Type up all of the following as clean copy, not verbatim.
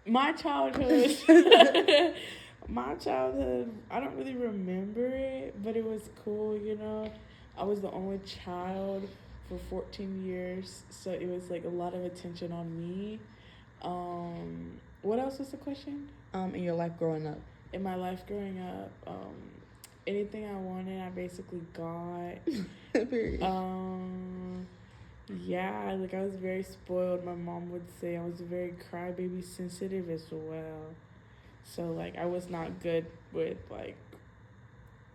My childhood, my childhood, I don't really remember it, but it was cool, you know. I was the only child for 14 years, so it was like a lot of attention on me. What else was the question? In your life growing up. In my life growing up, anything I wanted, I basically got. Period. Yeah, like I was very spoiled. My mom would say I was very crybaby sensitive as well. So like I was not good with like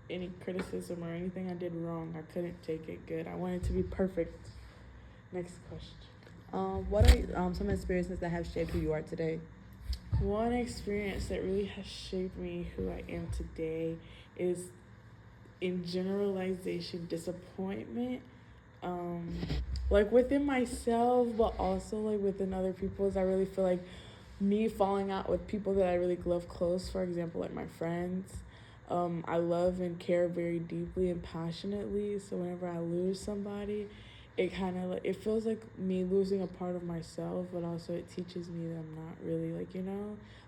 any criticism or anything I did wrong. I couldn't take it good. I wanted to be perfect. Next question. What are some experiences that have shaped who you are today? One experience that really has shaped me who I am today is in generalization disappointment. Um, like within myself, but also like within other people's. I really feel like me falling out with people that I really love close, for example, like my friends. I love and care very deeply and passionately. So whenever I lose somebody, it kind of like it feels like me losing a part of myself, but also it teaches me that I'm not really like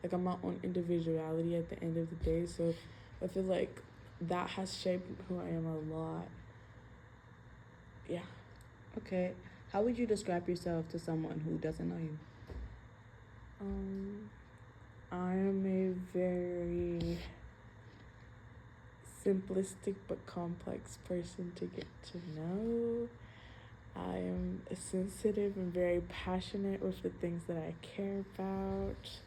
like I'm my own individuality at the end of the day. So I feel like that has shaped who I am a lot. Yeah. Okay. How would you describe yourself to someone who doesn't know you? Um, I am a very simplistic but complex person to get to know. I am sensitive and very passionate with the things that I care about.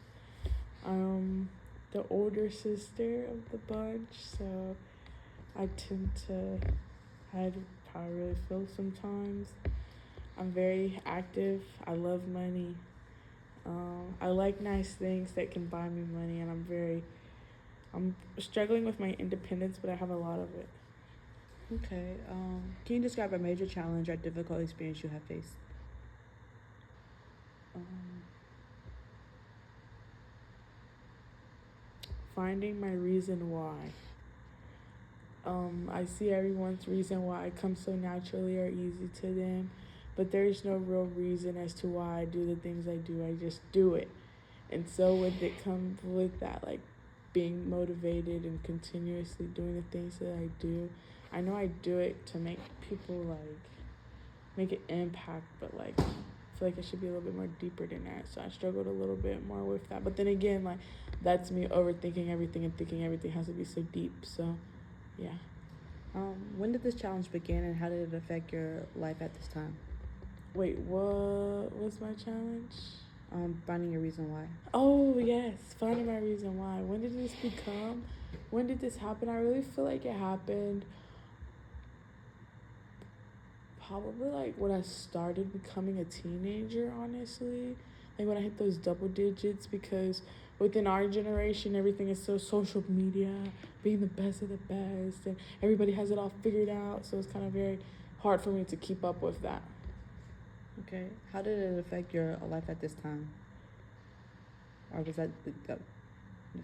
The older sister of the bunch, so I tend to hide how I really feel sometimes. I'm very active. I love money. I like nice things that can buy me money, and I'm struggling with my independence, but I have a lot of it. Okay. Can you describe a major challenge or difficult experience you have faced? Um, Finding my reason why. I see everyone's reason why it comes so naturally or easy to them, but there's no real reason as to why I do the things I do. I just do it. And so with it comes with that like being motivated and continuously doing the things that I do. I know I do it to make people like make an impact, but like I feel like it should be a little bit more deeper than that. So I struggled a little bit more with that. But then again, like that's me overthinking everything and thinking everything has to be so deep. So yeah. When did this challenge begin and how did it affect your life at this time? Wait, what was my challenge? Finding your reason why. Oh yes, finding my reason why. When did this become? When did this happen? I really feel like it happened probably like when I started becoming a teenager, honestly. Like when I hit those double digits, because within our generation, everything is so social media, being the best of the best, and everybody has it all figured out. So it's kind of very hard for me to keep up with that. Okay. How did it affect your life at this time? Or was that this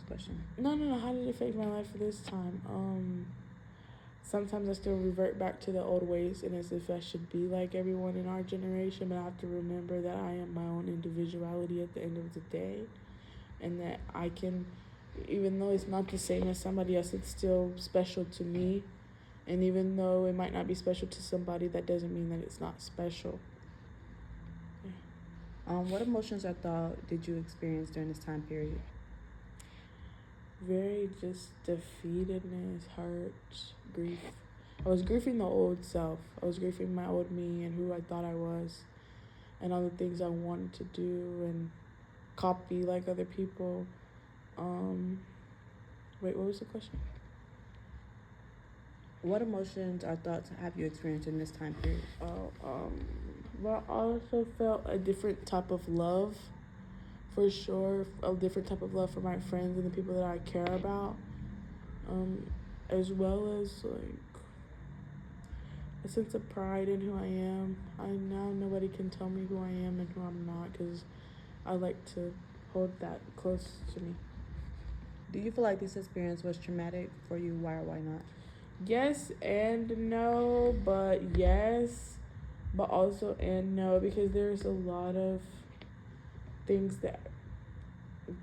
question? No. How did it affect my life this time? Sometimes I still revert back to the old ways and as if I should be like everyone in our generation, but I have to remember that I am my own individuality at the end of the day, and that I can, even though it's not the same as somebody else, it's still special to me. And even though it might not be special to somebody, that doesn't mean that it's not special. Yeah. What emotions or thought did you experience during this time period? Very just defeatedness, hurt, grief. I was grieving the old self. I was grieving my old me and who I thought I was, and all the things I wanted to do and copy like other people. Um, Wait, what was the question? What emotions or thoughts have you experienced in this time period? But I also felt a different type of love, for sure. A different type of love for my friends and the people that I care about, um, as well as like a sense of pride in who I am. I now nobody can tell me who I am and who I'm not, because I like to hold that close to me. Do you feel like this experience was traumatic for you? Why or why not? Yes and no, but yes, but also and no, because there's a lot of things that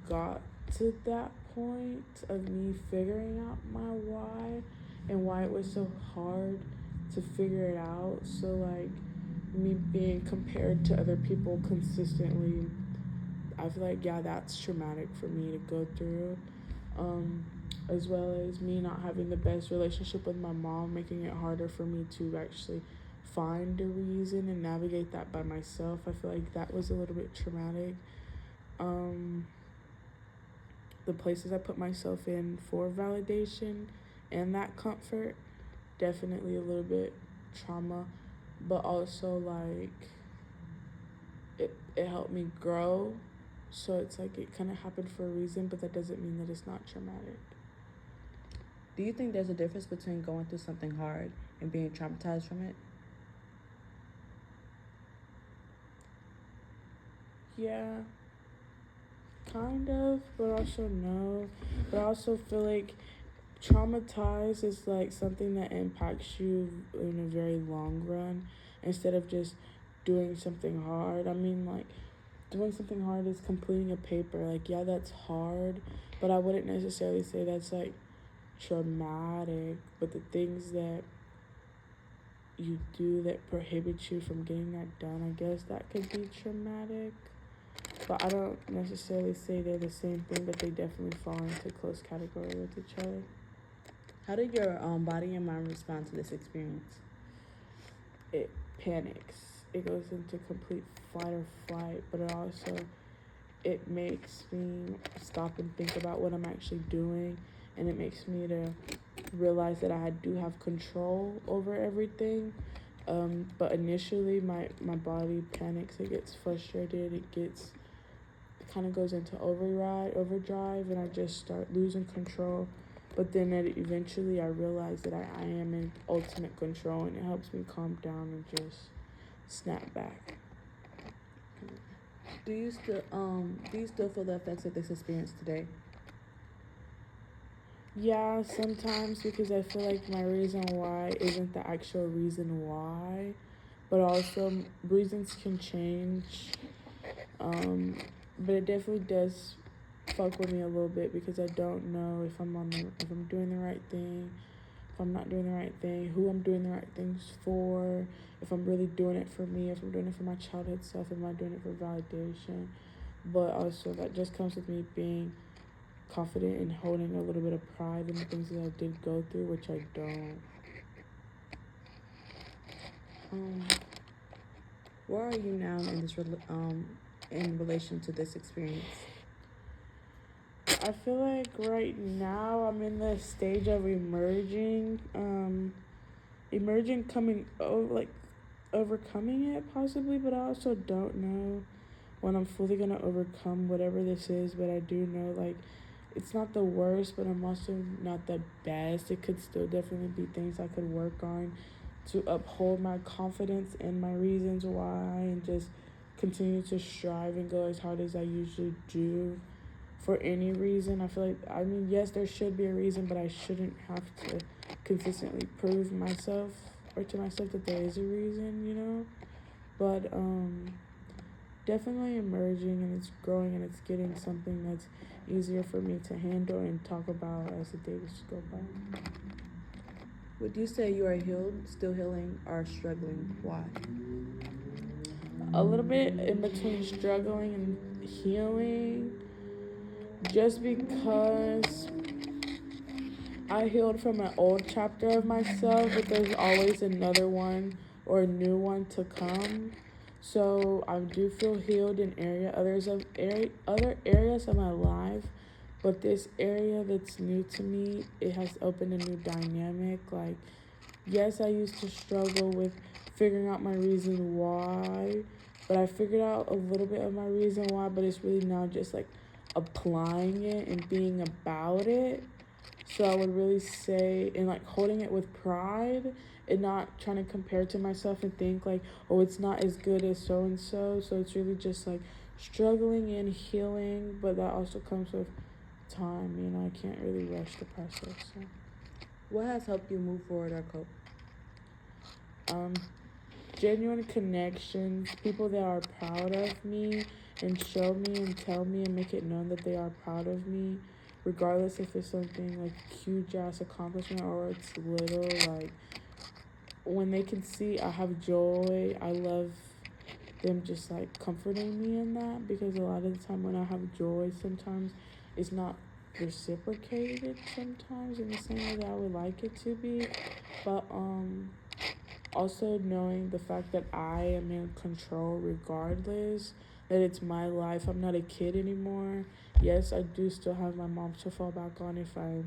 got to that point of me figuring out my why and why it was so hard to figure it out. So like me being compared to other people consistently, I feel like yeah, that's traumatic for me to go through. Um, as well as me not having the best relationship with my mom, making it harder for me to actually find a reason and navigate that by myself. I feel like that was a little bit traumatic. Um, the places I put myself in for validation and that comfort, definitely a little bit trauma, but also like it helped me grow. So it's like it kind of happened for a reason, but that doesn't mean that it's not traumatic. Do you think there's a difference between going through something hard and being traumatized from it? Yeah, kind of, but also no. But I also feel like traumatized is like something that impacts you in a very long run instead of just doing something hard. I mean, like, doing something hard is completing a paper. Like, yeah, that's hard, but I wouldn't necessarily say that's like traumatic. But the things that you do that prohibit you from getting that done, I guess that could be traumatic. But I don't necessarily say they're the same thing, but they definitely fall into close category with each other. How did your body and mind respond to this experience? It panics. It goes into complete fight or flight, but it makes me stop and think about what I'm actually doing, and it makes me to realize that I do have control over everything. But initially, my body panics. It gets frustrated. It kind of goes into overdrive, and I just start losing control. But then eventually I realize that I am in ultimate control, and it helps me calm down and just snap back. Do you still feel the effects of this experience today? Yeah, sometimes because I feel like my reason why isn't the actual reason why, but also reasons can change. But it definitely does fuck with me a little bit because I don't know if if I'm doing the right thing, if I'm not doing the right thing, who I'm doing the right things for, if I'm really doing it for me, if I'm doing it for my childhood self, am I doing it for validation? But also that just comes with me being confident and holding a little bit of pride in the things that I did go through, which I don't. Where are you now in in relation to this experience? I feel like right now I'm in the stage of emerging, coming over, like overcoming it possibly, but I also don't know when I'm fully gonna overcome whatever this is. But I do know like it's not the worst, but I'm also not the best. It could still definitely be things I could work on to uphold my confidence and my reasons why, and just continue to strive and go as hard as I usually do for any reason. I feel like, I mean, yes, there should be a reason, but I shouldn't have to consistently prove myself or to myself that there is a reason, you know? But definitely emerging, and it's growing, and it's getting something that's easier for me to handle and talk about as the days go by. Would you say you are healed, still healing, or struggling? Why? A little bit in between struggling and healing, just because I healed from an old chapter of myself, but there's always another one or a new one to come. So I do feel healed in other areas of my life, but this area that's new to me, it has opened a new dynamic. Like, yes, I used to struggle with figuring out my reason why, but I figured out a little bit of my reason why, but it's really now just like applying it and being about it. So I would really say, and like holding it with pride and not trying to compare to myself and think like, oh, it's not as good as so and so. So it's really just like struggling and healing, but that also comes with time. You know, I can't really rush the process. So. What has helped you move forward or cope? Genuine connections, people that are proud of me and show me and tell me and make it known that they are proud of me, regardless if it's something like huge ass accomplishment or it's little. Like when they can see I have joy, I love them just like comforting me in that, because a lot of the time when I have joy, sometimes it's not reciprocated sometimes in the same way that I would like it to be. But also knowing the fact that I am in control regardless, that it's my life. I'm not a kid anymore. Yes, I do still have my mom to fall back on if I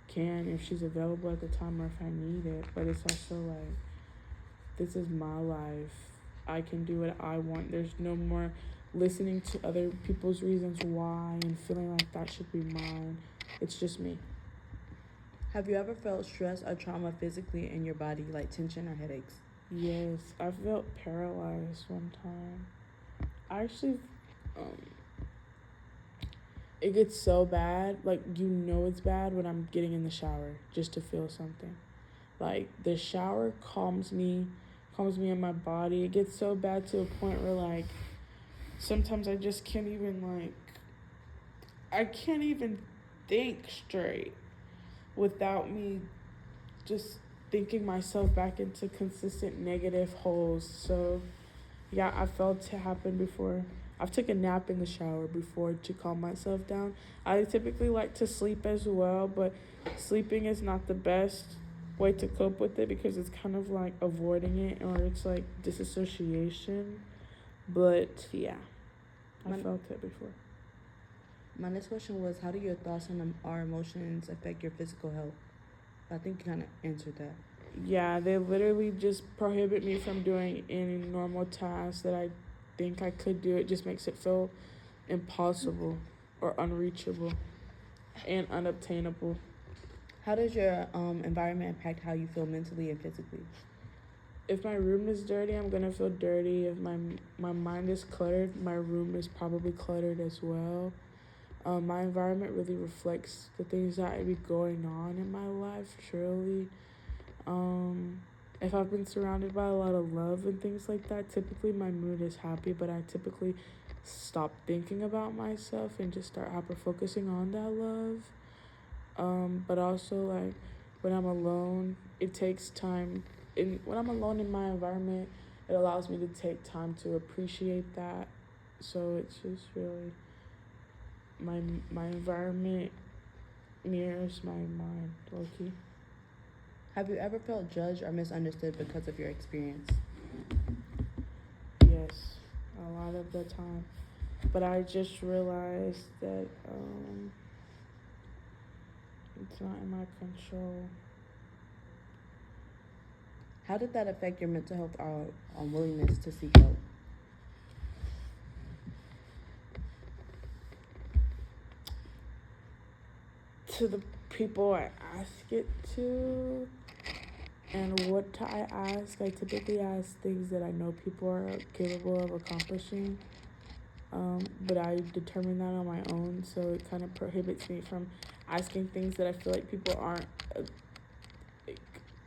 can, if she's available at the time, or if I need it. But it's also like, this is my life. I can do what I want. There's no more listening to other people's reasons why and feeling like that should be mine. It's just me. Have you ever felt stress or trauma physically in your body, like tension or headaches? Yes, I felt paralyzed one time. I actually, it gets so bad, like it's bad when I'm getting in the shower just to feel something. Like the shower calms me in my body. It gets so bad to a point where like sometimes I just can't even I can't even think straight without me just thinking myself back into consistent negative holes. So yeah, I felt it happen before. I've taken a nap in the shower before to calm myself down. I typically like to sleep as well, but sleeping is not the best way to cope with it, because it's kind of like avoiding it, or it's like disassociation. But yeah, I felt it before. My next question was, how do your thoughts on our emotions affect your physical health? I think you kind of answered that. Yeah, they literally just prohibit me from doing any normal tasks that I think I could do. It just makes it feel impossible or unreachable and unobtainable. How does your environment impact how you feel mentally and physically? If my room is dirty, I'm gonna feel dirty. If my mind is cluttered, my room is probably cluttered as well. My environment really reflects the things that be going on in my life, truly. If I've been surrounded by a lot of love and things like that, typically my mood is happy, but I typically stop thinking about myself and just start hyper focusing on that love. But also like when I'm alone, it takes time. When I'm alone in my environment, it allows me to take time to appreciate that. So it's just really my environment mirrors my mind, low-key. Have you ever felt judged or misunderstood because of your experience? Yes, a lot of the time. But I just realized that it's not in my control. How did that affect your mental health or willingness to seek help? To the people I ask it to, and what I ask, I typically ask things that I know people are capable of accomplishing. But I determine that on my own, so it kind of prohibits me from asking things that I feel like people aren't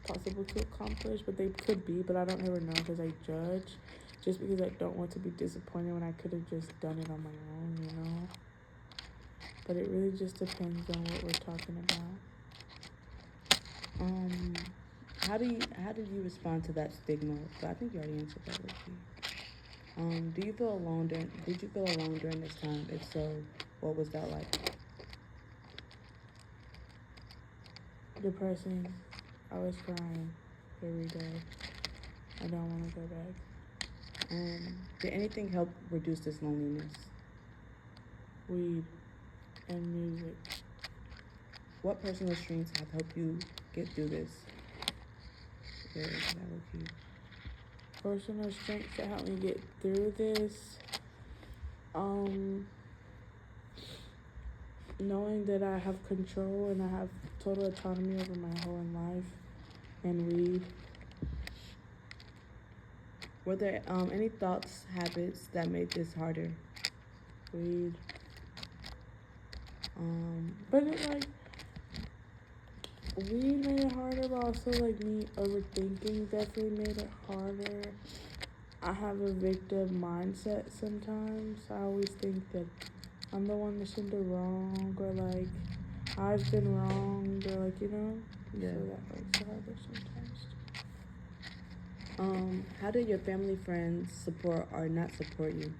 possible to accomplish, but they could be, but I don't ever know because I judge, just because I don't want to be disappointed when I could have just done it on my own, But it really just depends on what we're talking about. How did you respond to that stigma? But I think you already answered that, Ricky. Did you feel alone during this time? If so, what was that like? Depressing. I was crying every day. I don't want to go back. Did anything help reduce this loneliness? Weed and music. What personal strengths have helped you get through this? Personal strengths that helped me get through this. Knowing that I have control and I have total autonomy over my whole life, and weed. Were there any thoughts, habits that made this harder? Weed. But weed made it harder, but also me overthinking definitely made it harder. I have a victim mindset sometimes. I always think that I'm the one that's in the wrong, or like I've been wronged, or like, you know. Yeah. So that makes it harder sometimes. How did your family, friends support or not support you?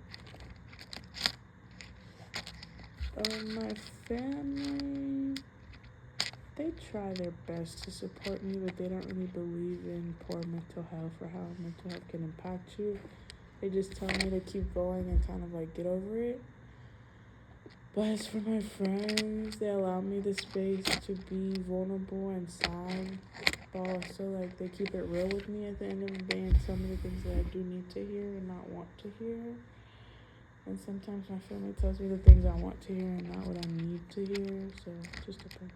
My family, they try their best to support me, but they don't really believe in poor mental health or how mental health can impact you. They just tell me to keep going and kind of like get over it. But as for my friends, they allow me the space to be vulnerable and sad, but also like they keep it real with me at the end of the day and tell me the things that I do need to hear and not want to hear. And sometimes my family tells me the things I want to hear and not what I need to hear, so it just depends.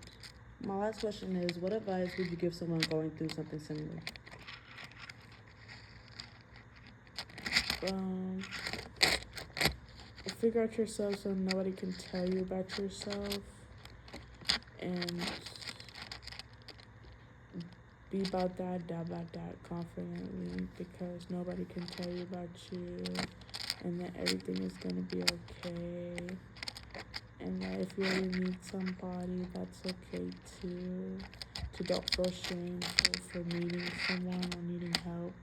My last question is, what advice would you give someone going through something similar? Figure out yourself so nobody can tell you about yourself, and be about that, die about that confidently, because nobody can tell you about you, and that everything is gonna be okay, and that if you really need somebody, that's okay too. To don't feel shameful for needing someone or needing help,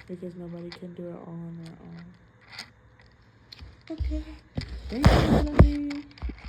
because nobody can do it all on their own. Okay. Thank you, Melanie.